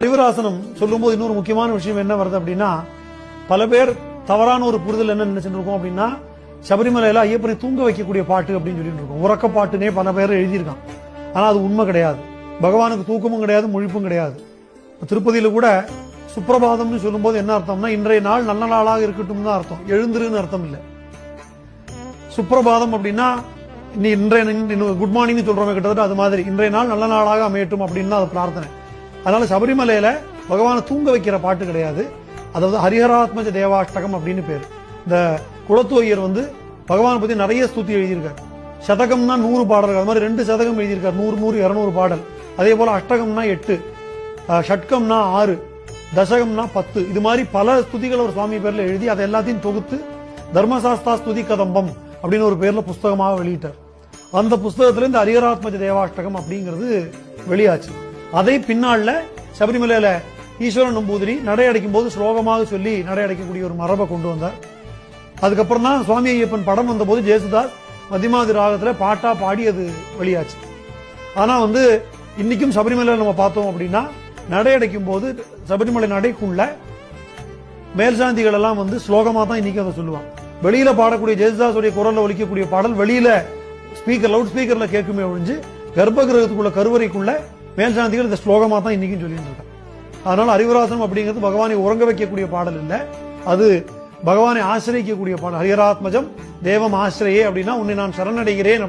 அறிவராசனம் சொல்லும்போது இன்னொரு முக்கியமான விஷயம் என்ன வருது அப்படின்னா, பல பேர் தவறான ஒரு புரிதல் என்ன நினைச்சிட்டு இருக்கோம் அப்படின்னா, சபரிமலையில ஐயப்பனை தூங்க வைக்கக்கூடிய பாட்டு அப்படின்னு சொல்லிட்டு இருக்கோம். உறக்க பாட்டுனே பல பேர் எழுதியிருக்கான். ஆனா அது உண்மை கிடையாது. பகவானுக்கு தூக்கமும் கிடையாது, முழிப்பும் கிடையாது. திருப்பதியில கூட சுப்பிரபாதம்னு சொல்லும்போது என்ன அர்த்தம்னா, இன்றைய நாள் நல்ல நாளாக இருக்கட்டும் தான் அர்த்தம், எழுந்துருன்னு அர்த்தம் இல்லை. சுப்பிரபாதம் அப்படின்னா இன்றைய குட் மார்னிங் சொல்றோமே, கிட்டத்தட்ட அது மாதிரி இன்றைய நாள் நல்ல நாளாக அமையட்டும் அப்படின்னு அது பிரார்த்தனை. அதனால சபரிமலையில பகவானை தூங்க வைக்கிற பாட்டு கிடையாது. அதாவது ஹரிஹராத்மஜ தேவாஷ்டகம் அப்படின்னு பேரு. இந்த குலத்தோயர் பகவானை பத்தி நிறைய ஸ்துதி எழுதியிருக்காரு. சதகம்னா 100 பாடல்கள், அது மாதிரி 2 சதகம் எழுதியிருக்காரு. 100 200 பாடல். அதே போல அஷ்டகம்னா 8, ஷட்கம்னா 6, தசகம்னா 10. இது மாதிரி பல ஸ்துதிகள் ஒரு சுவாமி பேர்ல எழுதி அதை எல்லாத்தையும் தொகுத்து தர்மசாஸ்தா ஸ்துதி கதம்பம் அப்படின்னு ஒரு பேர்ல புஸ்தகமாக வெளியிட்டார். அந்த புஸ்தகத்துல இந்த ஹரிஹராத்மஜ தேவாஷ்டகம் அப்படிங்கிறது வெளியாச்சு. அதை பின்னால சபரிமலையில ஈஸ்வரன் நம்பூதிரி நடை அடைக்கும் போது ஸ்லோகமாக சொல்லி நடை அடைக்கக்கூடிய ஒரு மரபை கொண்டு வந்தார். அதுக்கப்புறம் தான் சுவாமி ஐயப்பன் படம் வந்த போது ஜேசுதாஸ் மதிமாதி ராகத்துல பாட்டா பாடி அது வெளியாச்சு. ஆனா இன்னைக்கும் சபரிமலையில நம்ம பார்த்தோம் அப்படின்னா, நடை அடைக்கும் போது சபரிமலை நடைக்குள்ள மேல்சாந்திகள் எல்லாம் ஸ்லோகமா தான் இன்னைக்கு அதை சொல்லுவாங்க. வெளியில பாடக்கூடிய ஜேசுதாஸ் குரல்ல ஒலிக்கக்கூடிய பாடல் வெளியில லவுட் ஸ்பீக்கர்ல கேட்குமே ஒழிஞ்சு கர்ப்பகிரகத்துக்குள்ள கருவறைக்குள்ள மேல்சாந்திகள் இந்த ஸ்லோகமா தான் இன்னைக்கும் சொல்லிட்டு இருக்காங்க. அதனால அறிவராசனம் அப்படிங்கிறது பகவானை உறங்க வைக்கக்கூடிய பாடல் இல்ல, அது பகவானை ஆசிரியக்கக்கூடிய பாடல். ஹரிஹராத்மஜம் தேவம் ஆசிரியே அப்படின்னா உன்னை நான் சரணடைகிறேன்.